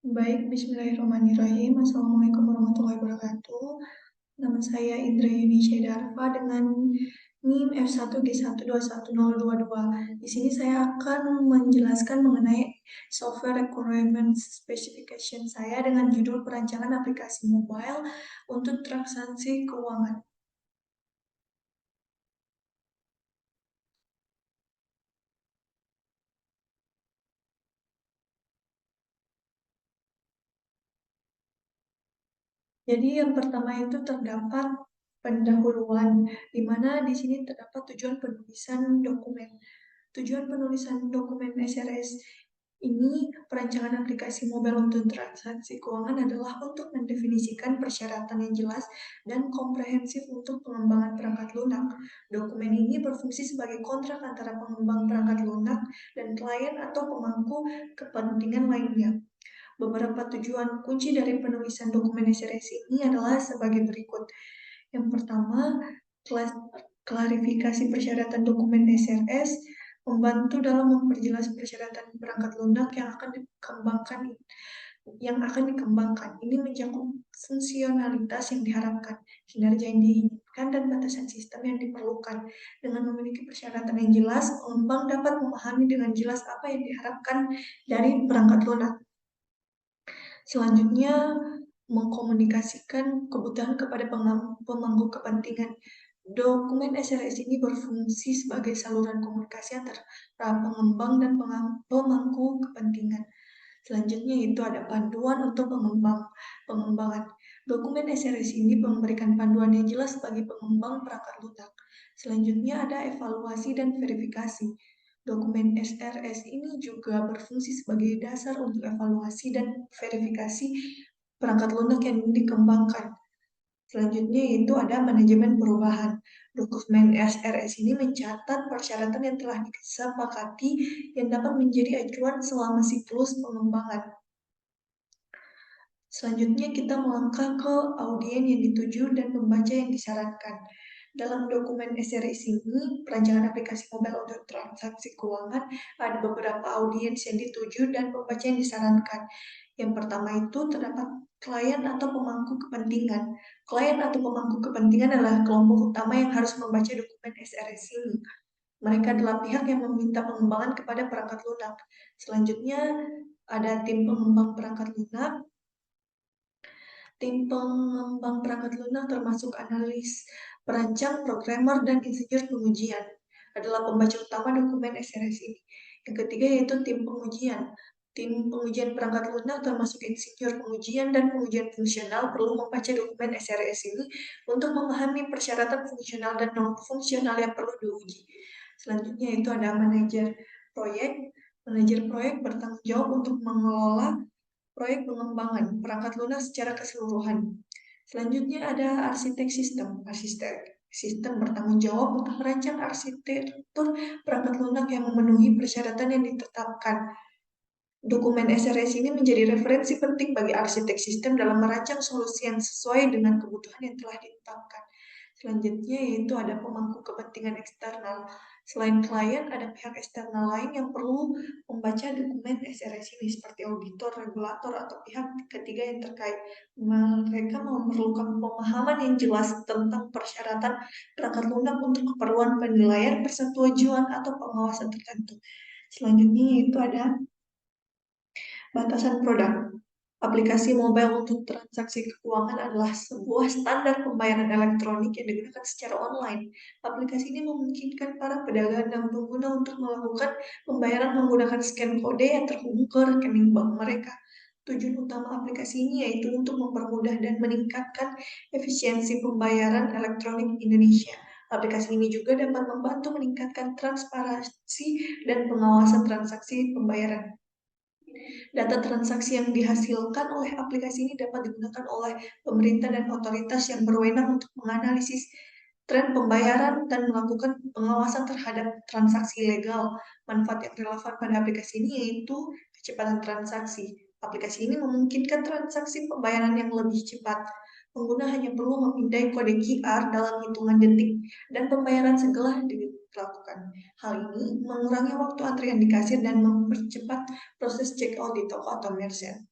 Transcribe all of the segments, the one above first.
Baik, bismillahirrahmanirrahim. Assalamualaikum warahmatullahi wabarakatuh. Nama saya Indra Yuni Syaidarfa dengan NIM F1G1211022. Di sini saya akan menjelaskan mengenai software requirement specification saya dengan judul perancangan aplikasi mobile untuk transaksi keuangan. Jadi yang pertama itu terdapat pendahuluan, di mana di sini terdapat tujuan penulisan dokumen. Tujuan penulisan dokumen SRS ini perancangan aplikasi mobile untuk transaksi keuangan adalah untuk mendefinisikan persyaratan yang jelas dan komprehensif untuk pengembangan perangkat lunak. Dokumen ini berfungsi sebagai kontrak antara pengembang perangkat lunak dan klien atau pemangku kepentingan lainnya. Beberapa tujuan kunci dari penulisan dokumen SRS ini adalah sebagai berikut. Yang pertama, klarifikasi persyaratan dokumen SRS membantu dalam memperjelas persyaratan perangkat lunak yang akan dikembangkan. Ini mencakup fungsionalitas yang diharapkan, kinerja yang diinginkan, dan batasan sistem yang diperlukan. Dengan memiliki persyaratan yang jelas, pengembang dapat memahami dengan jelas apa yang diharapkan dari perangkat lunak. Selanjutnya, mengkomunikasikan kebutuhan kepada pemangku kepentingan. Dokumen SRS ini berfungsi sebagai saluran komunikasi antara pengembang dan pemangku kepentingan. Selanjutnya itu ada panduan untuk pengembangan. Dokumen SRS ini memberikan panduan yang jelas bagi pengembang perangkat lunak. Selanjutnya ada evaluasi dan verifikasi. Dokumen SRS ini juga berfungsi sebagai dasar untuk evaluasi dan verifikasi perangkat lunak yang dikembangkan. Selanjutnya itu ada manajemen perubahan. Dokumen SRS ini mencatat persyaratan yang telah disepakati yang dapat menjadi acuan selama siklus pengembangan. Selanjutnya kita melangkah ke audien yang dituju dan pembaca yang disarankan. Dalam dokumen SRS ini, perancangan aplikasi mobile untuk transaksi keuangan, ada beberapa audiens yang dituju dan pembaca yang disarankan. Yang pertama itu terdapat klien atau pemangku kepentingan. Klien atau pemangku kepentingan adalah kelompok utama yang harus membaca dokumen SRS ini. Mereka adalah pihak yang meminta pengembangan kepada perangkat lunak. Selanjutnya ada tim pengembang perangkat lunak. Tim pengembang perangkat lunak termasuk analis, perancang, programmer, dan insinyur pengujian adalah pembaca utama dokumen SRS ini. Yang ketiga yaitu tim pengujian. Tim pengujian perangkat lunak termasuk insinyur pengujian dan pengujian fungsional perlu membaca dokumen SRS ini untuk memahami persyaratan fungsional dan non-fungsional yang perlu diuji. Selanjutnya itu ada manajer proyek. Manajer proyek bertanggung jawab untuk mengelola proyek pengembangan perangkat lunak secara keseluruhan. Selanjutnya ada arsitek sistem. Arsitek sistem bertanggung jawab untuk merancang arsitektur perangkat lunak yang memenuhi persyaratan yang ditetapkan. Dokumen SRS ini menjadi referensi penting bagi arsitek sistem dalam merancang solusi yang sesuai dengan kebutuhan yang telah ditetapkan. Selanjutnya yaitu ada pemangku kepentingan eksternal. Selain klien, ada pihak eksternal lain yang perlu membaca dokumen SRS ini seperti auditor, regulator, atau pihak ketiga yang terkait. Mereka memerlukan pemahaman yang jelas tentang persyaratan perangkat lunak untuk keperluan penilaian persetujuan atau pengawasan tertentu. Selanjutnya yaitu ada batasan produk. Aplikasi mobile untuk transaksi keuangan adalah sebuah standar pembayaran elektronik yang digunakan secara online. Aplikasi ini memungkinkan para pedagang dan pengguna untuk melakukan pembayaran menggunakan scan kode yang terhubung ke rekening bank mereka. Tujuan utama aplikasi ini yaitu untuk mempermudah dan meningkatkan efisiensi pembayaran elektronik Indonesia. Aplikasi ini juga dapat membantu meningkatkan transparansi dan pengawasan transaksi pembayaran. Data transaksi yang dihasilkan oleh aplikasi ini dapat digunakan oleh pemerintah dan otoritas yang berwenang untuk menganalisis tren pembayaran dan melakukan pengawasan terhadap transaksi legal. Manfaat yang relevan pada aplikasi ini yaitu kecepatan transaksi. Aplikasi ini memungkinkan transaksi pembayaran yang lebih cepat. Pengguna hanya perlu memindai kode QR dalam hitungan detik dan pembayaran segera dilakukan. Hal ini mengurangi waktu antrian di kasir dan mempercepat proses check out di toko atau merchant.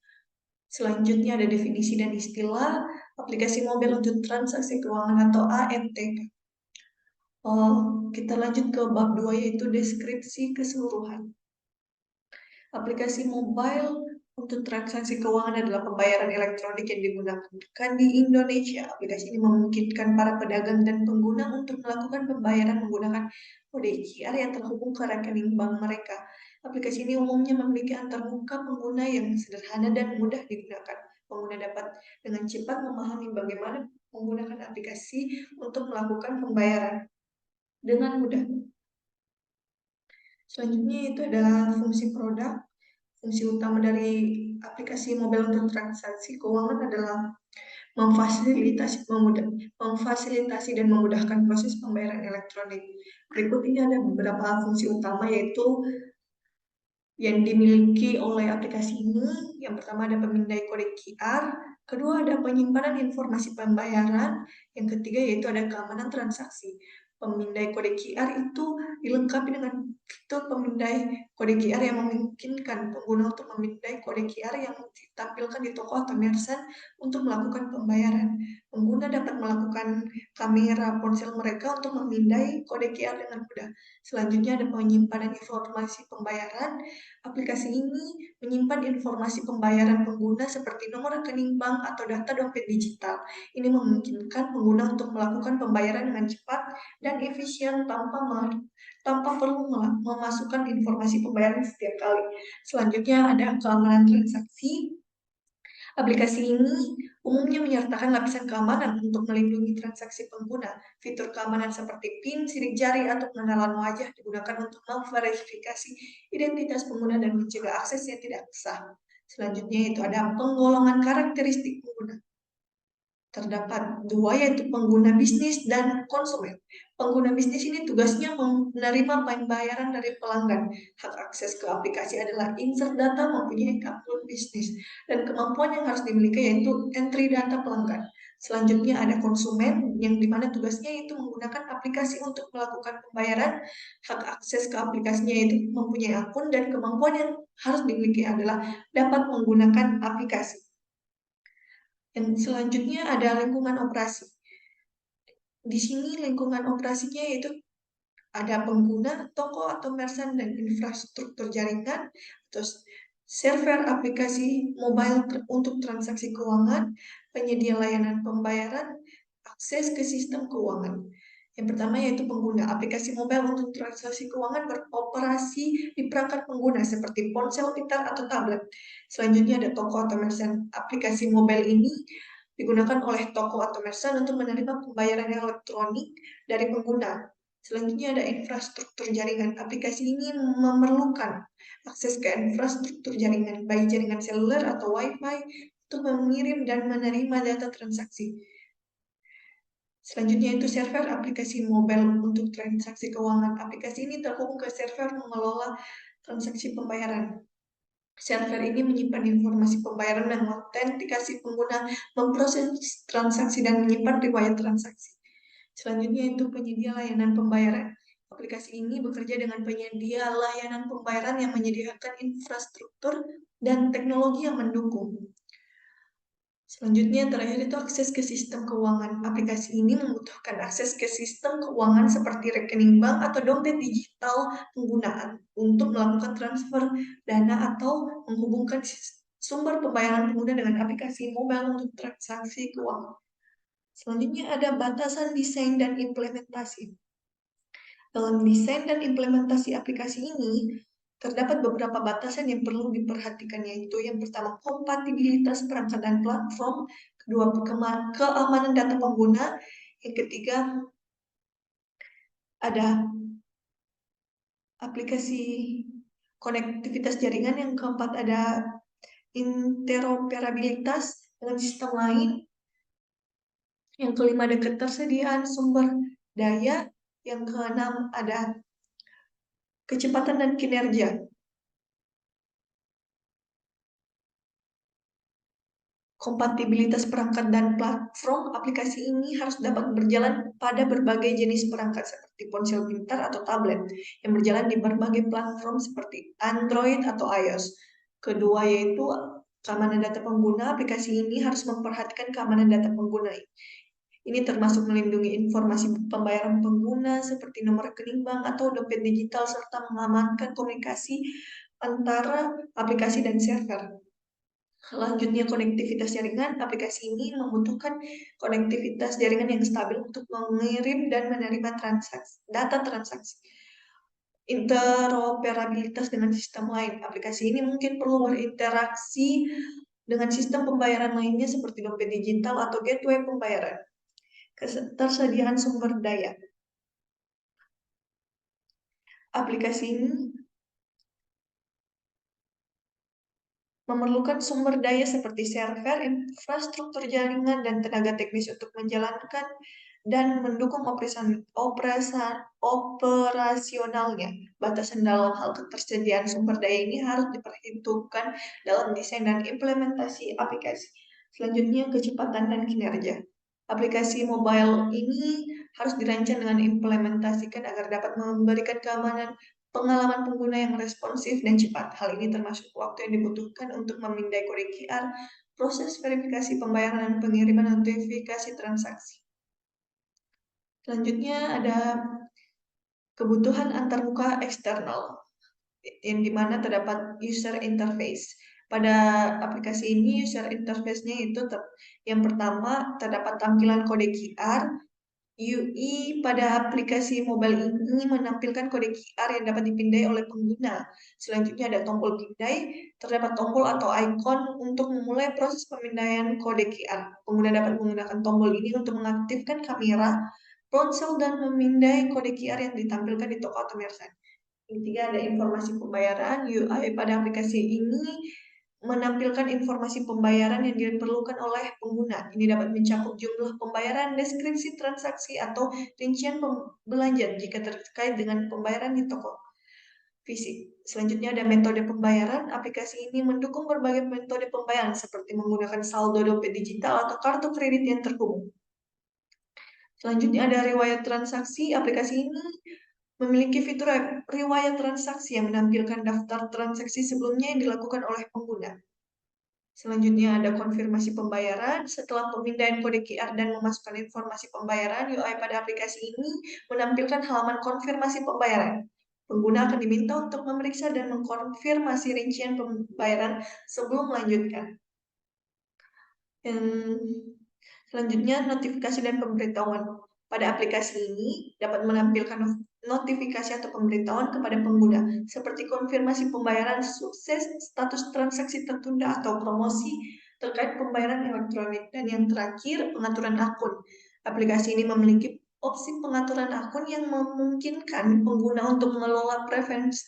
Selanjutnya ada definisi dan istilah aplikasi mobile untuk transaksi keuangan atau AMTK. Kita lanjut ke bab 2 yaitu deskripsi keseluruhan. Aplikasi mobile untuk transaksi keuangan adalah pembayaran elektronik yang digunakan di Indonesia. Aplikasi ini memungkinkan para pedagang dan pengguna untuk melakukan pembayaran menggunakan kode QR yang terhubung ke rekening bank mereka. Aplikasi ini umumnya memiliki antarmuka pengguna yang sederhana dan mudah digunakan. Pengguna dapat dengan cepat memahami bagaimana menggunakan aplikasi untuk melakukan pembayaran dengan mudah. Selanjutnya itu adalah fungsi produk. Fungsi utama dari aplikasi mobile untuk transaksi keuangan adalah memfasilitasi dan memudahkan proses pembayaran elektronik. Berikut ini ada beberapa fungsi utama yaitu yang dimiliki oleh aplikasi ini. Yang pertama ada pemindai kode QR, kedua ada penyimpanan informasi pembayaran, yang ketiga yaitu ada keamanan transaksi. Pemindai kode QR itu dilengkapi dengan fitur pemindai kode QR yang memungkinkan pengguna untuk memindai kode QR yang ditampilkan di toko atau merchant untuk melakukan pembayaran. Pengguna dapat melakukan kamera ponsel mereka untuk memindai kode QR dengan mudah. Selanjutnya ada penyimpanan informasi pembayaran. Aplikasi ini menyimpan informasi pembayaran pengguna seperti nomor rekening bank atau data dompet digital. Ini memungkinkan pengguna untuk melakukan pembayaran dengan cepat dan efisien tanpa perlu memasukkan informasi pembayaran setiap kali. Selanjutnya ada keamanan transaksi. Aplikasi ini umumnya menyertakan lapisan keamanan untuk melindungi transaksi pengguna. Fitur keamanan seperti PIN, sidik jari, atau pengenalan wajah digunakan untuk memverifikasi identitas pengguna dan mencegah akses yang tidak sah. Selanjutnya itu ada penggolongan karakteristik pengguna. Terdapat dua yaitu pengguna bisnis dan konsumen. Pengguna bisnis ini tugasnya menerima pembayaran dari pelanggan. Hak akses ke aplikasi adalah insert data mempunyai akun bisnis dan kemampuan yang harus dimiliki yaitu entry data pelanggan. Selanjutnya ada konsumen yang dimana tugasnya itu menggunakan aplikasi untuk melakukan pembayaran. Hak akses ke aplikasinya itu mempunyai akun dan kemampuan yang harus dimiliki adalah dapat menggunakan aplikasi. Dan selanjutnya ada lingkungan operasi. Di sini lingkungan operasinya yaitu ada pengguna, toko atau merchant dan infrastruktur jaringan, terus server aplikasi mobile untuk transaksi keuangan, penyedia layanan pembayaran, akses ke sistem keuangan. Yang pertama yaitu pengguna. Aplikasi mobile untuk transaksi keuangan beroperasi di perangkat pengguna seperti ponsel pintar atau tablet. Selanjutnya ada toko atau merchant. Aplikasi mobile ini digunakan oleh toko atau merchant untuk menerima pembayaran elektronik dari pengguna. Selanjutnya ada infrastruktur jaringan. Aplikasi ini memerlukan akses ke infrastruktur jaringan, baik jaringan seluler atau Wi-Fi, untuk mengirim dan menerima data transaksi. Selanjutnya itu server aplikasi mobile untuk transaksi keuangan. Aplikasi ini terhubung ke server mengelola transaksi pembayaran. Server ini menyimpan informasi pembayaran dan autentikasi pengguna, memproses transaksi dan menyimpan riwayat transaksi. Selanjutnya itu penyedia layanan pembayaran. Aplikasi ini bekerja dengan penyedia layanan pembayaran yang menyediakan infrastruktur dan teknologi yang mendukung. Selanjutnya terakhir itu akses ke sistem keuangan. Aplikasi ini membutuhkan akses ke sistem keuangan seperti rekening bank atau dompet digital penggunaan untuk melakukan transfer dana atau menghubungkan sumber pembayaran pengguna dengan aplikasi mobile untuk transaksi keuangan. Selanjutnya ada batasan desain dan implementasi. Dalam desain dan implementasi aplikasi ini, terdapat beberapa batasan yang perlu diperhatikan yaitu yang pertama kompatibilitas perangkat dan platform, kedua keamanan data pengguna, yang ketiga ada aplikasi konektivitas jaringan, yang keempat ada interoperabilitas dengan sistem lain, yang kelima ada ketersediaan sumber daya, yang keenam ada kecepatan dan kinerja. Kompatibilitas perangkat dan platform aplikasi ini harus dapat berjalan pada berbagai jenis perangkat seperti ponsel pintar atau tablet yang berjalan di berbagai platform seperti Android atau iOS. Kedua yaitu Keamanan data pengguna, aplikasi ini harus memperhatikan keamanan data pengguna. Ini termasuk melindungi informasi pembayaran pengguna seperti nomor rekening bank atau dompet digital serta mengamankan komunikasi antara aplikasi dan server. Selanjutnya, konektivitas jaringan. Aplikasi ini membutuhkan konektivitas jaringan yang stabil untuk mengirim dan menerima data transaksi. Interoperabilitas dengan sistem lain. Aplikasi ini mungkin perlu berinteraksi dengan sistem pembayaran lainnya seperti dompet digital atau gateway pembayaran. Ketersediaan sumber daya. Aplikasi ini memerlukan sumber daya seperti server, infrastruktur jaringan, dan tenaga teknis untuk menjalankan dan mendukung operasionalnya. Batasan dalam hal ketersediaan sumber daya ini harus diperhitungkan dalam desain dan implementasi aplikasi. Selanjutnya, kecepatan dan kinerja. Aplikasi mobile ini harus dirancang dengan implementasikan agar dapat memberikan keamanan pengalaman pengguna yang responsif dan cepat. Hal ini termasuk waktu yang dibutuhkan untuk memindai kode QR, proses verifikasi pembayaran, dan pengiriman notifikasi transaksi. Selanjutnya ada kebutuhan antarmuka eksternal, yang dimana terdapat user interface. Pada aplikasi ini, user interface-nya itu yang pertama terdapat tampilan kode QR. UI pada aplikasi mobile ini menampilkan kode QR yang dapat dipindai oleh pengguna. Selanjutnya ada tombol pindai, terdapat tombol atau ikon untuk memulai proses pemindaian kode QR. Pengguna dapat menggunakan tombol ini untuk mengaktifkan kamera, ponsel, dan memindai kode QR yang ditampilkan di toko atau merchant. Yang ketiga ada informasi pembayaran. UI pada aplikasi ini menampilkan informasi pembayaran yang diperlukan oleh pengguna. Ini dapat mencakup jumlah pembayaran, deskripsi transaksi, atau rincian belanja jika terkait dengan pembayaran di toko fisik. Selanjutnya ada metode pembayaran. Aplikasi ini mendukung berbagai metode pembayaran seperti menggunakan saldo dompet digital atau kartu kredit yang terhubung. Selanjutnya ada riwayat transaksi. Aplikasi ini memiliki fitur riwayat transaksi yang menampilkan daftar transaksi sebelumnya yang dilakukan oleh pengguna. Selanjutnya ada konfirmasi pembayaran. Setelah pemindaian kode QR dan memasukkan informasi pembayaran, UI pada aplikasi ini menampilkan halaman konfirmasi pembayaran. Pengguna akan diminta untuk memeriksa dan mengkonfirmasi rincian pembayaran sebelum melanjutkan. Selanjutnya, notifikasi dan pemberitahuan. Pada aplikasi ini dapat menampilkan notifikasi atau pemberitahuan kepada pengguna, seperti konfirmasi pembayaran sukses, status transaksi tertunda, atau promosi terkait pembayaran elektronik. Dan yang terakhir, pengaturan akun. Aplikasi ini memiliki opsi pengaturan akun yang memungkinkan pengguna untuk mengelola preferensi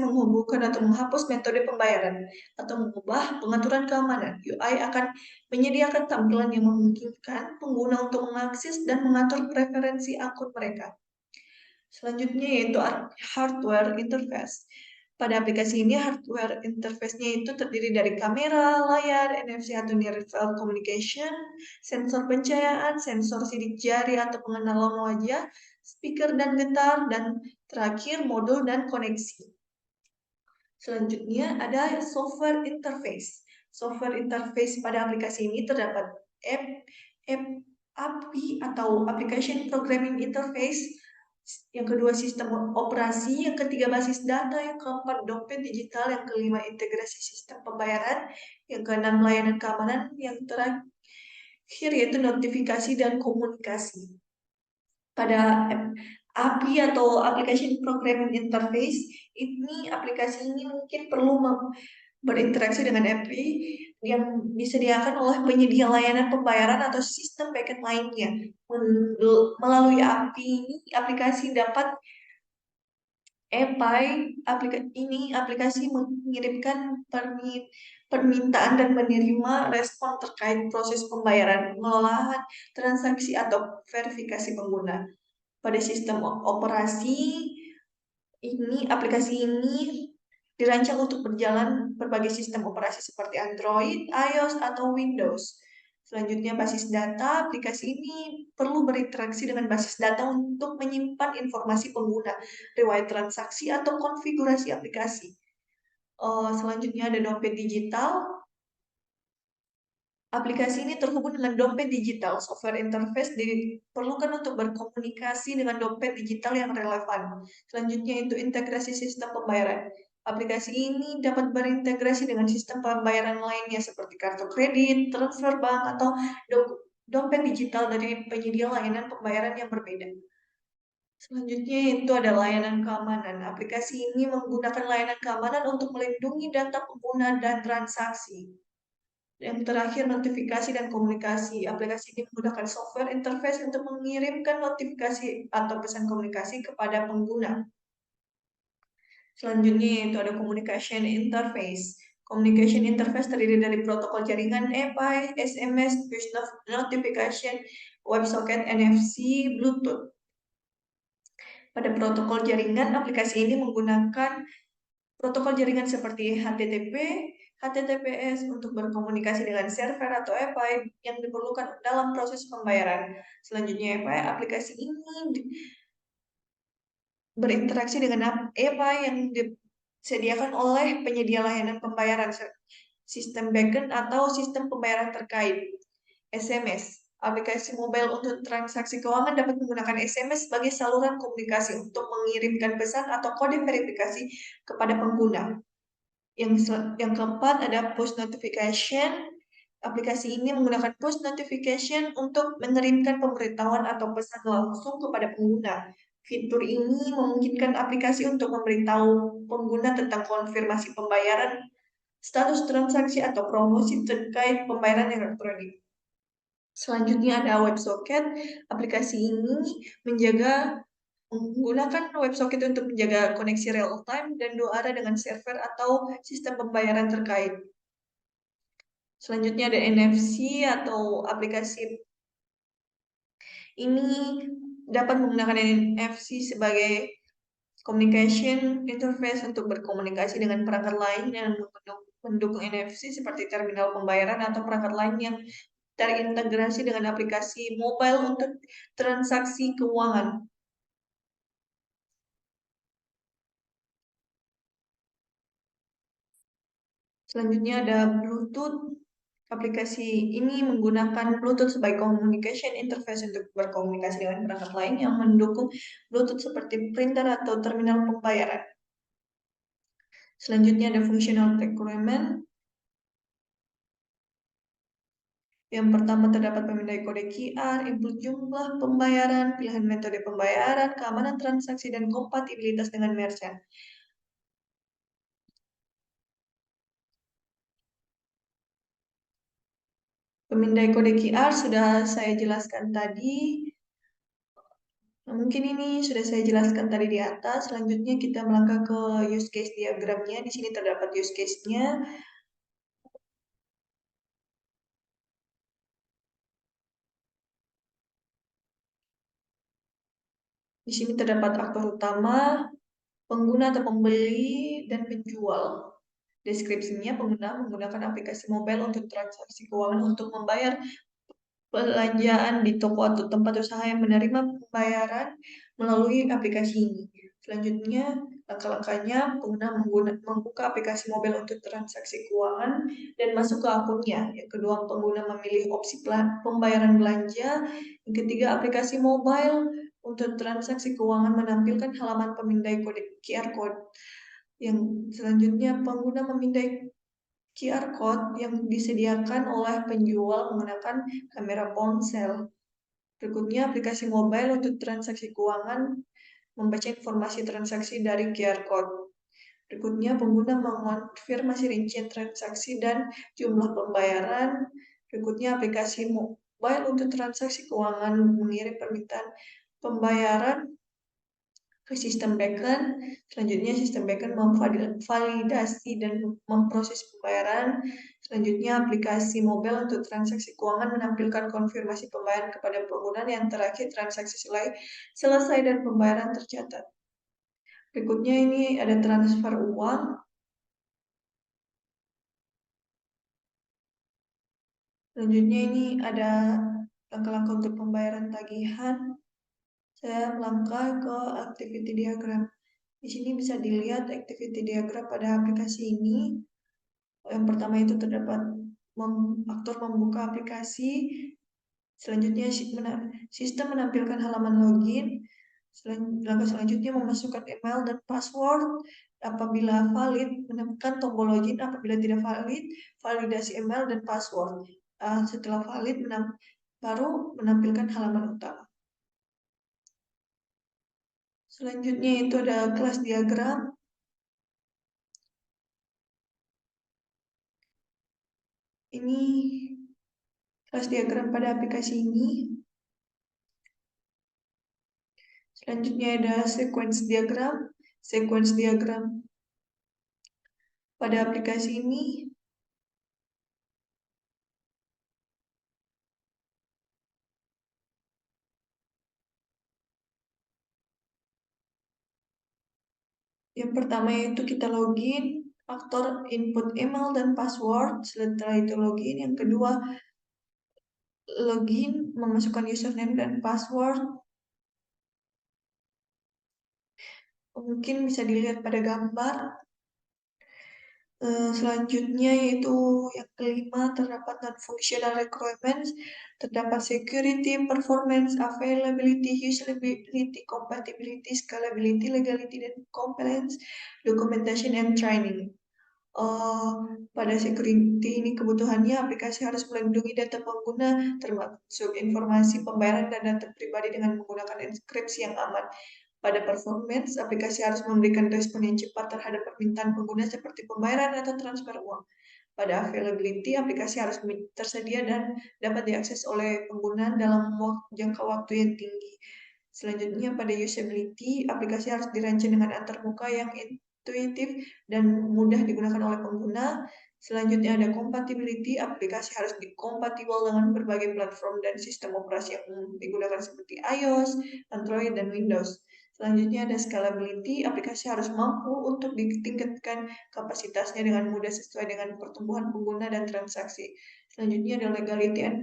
menghubungkan atau menghapus metode pembayaran, atau mengubah pengaturan keamanan. UI akan menyediakan tampilan yang memungkinkan pengguna untuk mengakses dan mengatur preferensi akun mereka. Selanjutnya yaitu hardware interface. Pada aplikasi ini, hardware interface-nya itu terdiri dari kamera, layar, NFC atau Near Field Communication, sensor pencahayaan, sensor sidik jari atau pengenalan wajah, speaker dan getar, dan terakhir modul dan koneksi. Selanjutnya ada software interface. Software interface pada aplikasi ini terdapat API atau Application Programming Interface, yang kedua sistem operasi, yang ketiga basis data, yang keempat dompet digital, yang kelima integrasi sistem pembayaran, yang keenam layanan keamanan, yang terakhir yaitu notifikasi dan komunikasi. Pada API atau Application Programming Interface, ini aplikasi ini mungkin perlu berinteraksi dengan API yang disediakan oleh penyedia layanan pembayaran atau sistem backend lainnya. Melalui API ini, aplikasi dapat aplikasi mengirimkan permintaan dan menerima respon terkait proses pembayaran, pengelolaan transaksi, atau verifikasi pengguna. Pada sistem operasi ini, aplikasi ini dirancang untuk berjalan berbagai sistem operasi seperti Android, iOS, atau Windows. Selanjutnya, basis data. Aplikasi ini perlu berinteraksi dengan basis data untuk menyimpan informasi pengguna, riwayat transaksi, atau konfigurasi aplikasi. Selanjutnya ada dompet digital. Aplikasi ini terhubung dengan dompet digital. Software interface diperlukan untuk berkomunikasi dengan dompet digital yang relevan. Selanjutnya itu integrasi sistem pembayaran. Aplikasi ini dapat berintegrasi dengan sistem pembayaran lainnya seperti kartu kredit, transfer bank, atau dompet digital dari penyedia layanan pembayaran yang berbeda. Selanjutnya itu ada layanan keamanan. Aplikasi ini menggunakan layanan keamanan untuk melindungi data pengguna dan transaksi. Yang terakhir, notifikasi dan komunikasi. Aplikasi ini menggunakan software interface untuk mengirimkan notifikasi atau pesan komunikasi kepada pengguna. Selanjutnya itu ada communication interface. Communication interface terdiri dari protokol jaringan API, SMS, push notification, WebSocket, NFC, Bluetooth. Pada protokol jaringan, aplikasi ini menggunakan protokol jaringan seperti HTTP, HTTPS untuk berkomunikasi dengan server atau API yang diperlukan dalam proses pembayaran. Selanjutnya aplikasi ini berinteraksi dengan API yang disediakan oleh penyedia layanan pembayaran, sistem backend atau sistem pembayaran terkait. SMS. Aplikasi mobile untuk transaksi keuangan dapat menggunakan SMS sebagai saluran komunikasi untuk mengirimkan pesan atau kode verifikasi kepada pengguna. Yang keempat ada push notification. Aplikasi ini menggunakan push notification untuk mengirimkan pemberitahuan atau pesan langsung kepada pengguna. Fitur ini memungkinkan aplikasi untuk memberitahu pengguna tentang konfirmasi pembayaran, status transaksi, atau promosi terkait pembayaran elektronik. Selanjutnya ada WebSocket. Aplikasi ini menggunakan WebSocket untuk menjaga koneksi real time dan dua arah dengan server atau sistem pembayaran terkait. Selanjutnya ada NFC atau aplikasi ini dapat menggunakan NFC sebagai communication interface untuk berkomunikasi dengan perangkat lain yang mendukung NFC seperti terminal pembayaran atau perangkat lain yang terintegrasi dengan aplikasi mobile untuk transaksi keuangan. Selanjutnya ada Bluetooth. Aplikasi ini menggunakan Bluetooth sebagai communication interface untuk berkomunikasi dengan perangkat lain yang mendukung Bluetooth seperti printer atau terminal pembayaran. Selanjutnya ada functional requirement. Yang pertama terdapat pemindai kode QR, input jumlah pembayaran, pilihan metode pembayaran, keamanan transaksi, dan kompatibilitas dengan merchant. Pemindai kode QR sudah saya jelaskan tadi. Mungkin ini sudah saya jelaskan tadi di atas. Selanjutnya kita melangkah ke use case diagramnya. Di sini terdapat use case-nya. Di sini terdapat aktor utama, pengguna atau pembeli, dan penjual. Deskripsinya, pengguna menggunakan aplikasi mobile untuk transaksi keuangan untuk membayar belanjaan di toko atau tempat usaha yang menerima pembayaran melalui aplikasi ini. Selanjutnya, langkah-langkahnya pengguna membuka aplikasi mobile untuk transaksi keuangan dan masuk ke akunnya. Yang kedua, pengguna memilih opsi pembayaran belanja. Yang ketiga, aplikasi mobile untuk transaksi keuangan menampilkan halaman pemindai kode QR code. Yang selanjutnya, pengguna memindai QR code yang disediakan oleh penjual menggunakan kamera ponsel. Berikutnya, aplikasi mobile untuk transaksi keuangan membaca informasi transaksi dari QR code. Berikutnya, pengguna mengonfirmasi rincian transaksi dan jumlah pembayaran. Berikutnya, aplikasi mobile untuk transaksi keuangan mengirim permintaan pembayaran ke sistem backend. Selanjutnya, sistem backend memvalidasi dan memproses pembayaran. Selanjutnya, aplikasi mobile untuk transaksi keuangan menampilkan konfirmasi pembayaran kepada pengguna. Yang terakhir, transaksi selesai dan pembayaran tercatat. Berikutnya ini ada transfer uang. Selanjutnya ini ada langkah-langkah untuk pembayaran tagihan. Saya melangkah ke activity diagram. Di sini bisa dilihat activity diagram pada aplikasi ini. Yang pertama itu terdapat aktor membuka aplikasi. Selanjutnya sistem menampilkan halaman login. Langkah selanjutnya memasukkan email dan password. Apabila valid, menekan tombol login. Apabila tidak valid, validasi email dan password. Setelah valid, baru menampilkan halaman utama. Selanjutnya itu ada kelas diagram. Ini kelas diagram pada aplikasi ini. Selanjutnya ada sequence diagram. Sequence diagram pada aplikasi ini. Yang pertama itu kita login, aktor input email dan password. Setelah itu login. Yang kedua, login, memasukkan username dan password. Mungkin bisa dilihat pada gambar. Selanjutnya yaitu yang kelima, terdapat non-functional requirements, terdapat security, performance, availability, usability, compatibility, scalability, legality, dan compliance, documentation, and training. Pada security ini kebutuhannya aplikasi harus melindungi data pengguna termasuk informasi pembayaran dan data pribadi dengan menggunakan enkripsi yang aman. Pada performance, aplikasi harus memberikan respon yang cepat terhadap permintaan pengguna seperti pembayaran atau transfer uang. Pada availability, aplikasi harus tersedia dan dapat diakses oleh pengguna dalam jangka waktu yang tinggi. Selanjutnya pada usability, aplikasi harus dirancang dengan antarmuka yang intuitif dan mudah digunakan oleh pengguna. Selanjutnya ada compatibility, aplikasi harus dikompatibel dengan berbagai platform dan sistem operasi yang digunakan seperti iOS, Android, dan Windows. Selanjutnya ada scalability, aplikasi harus mampu untuk ditingkatkan kapasitasnya dengan mudah sesuai dengan pertumbuhan pengguna dan transaksi. Selanjutnya ada legality and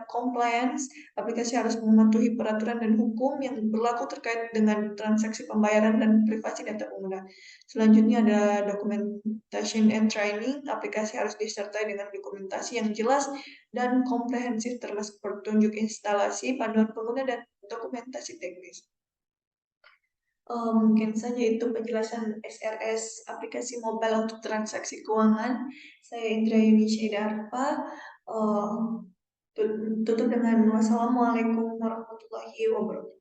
compliance, aplikasi harus mematuhi peraturan dan hukum yang berlaku terkait dengan transaksi pembayaran dan privasi data pengguna. Selanjutnya ada documentation and training, aplikasi harus disertai dengan dokumentasi yang jelas dan komprehensif termasuk petunjuk instalasi, panduan pengguna, dan dokumentasi teknis. Mungkin saja itu penjelasan SRS aplikasi mobile untuk transaksi keuangan. Saya Indrayuni Syaidarpa. Tutup dengan wassalamualaikum warahmatullahi wabarakatuh.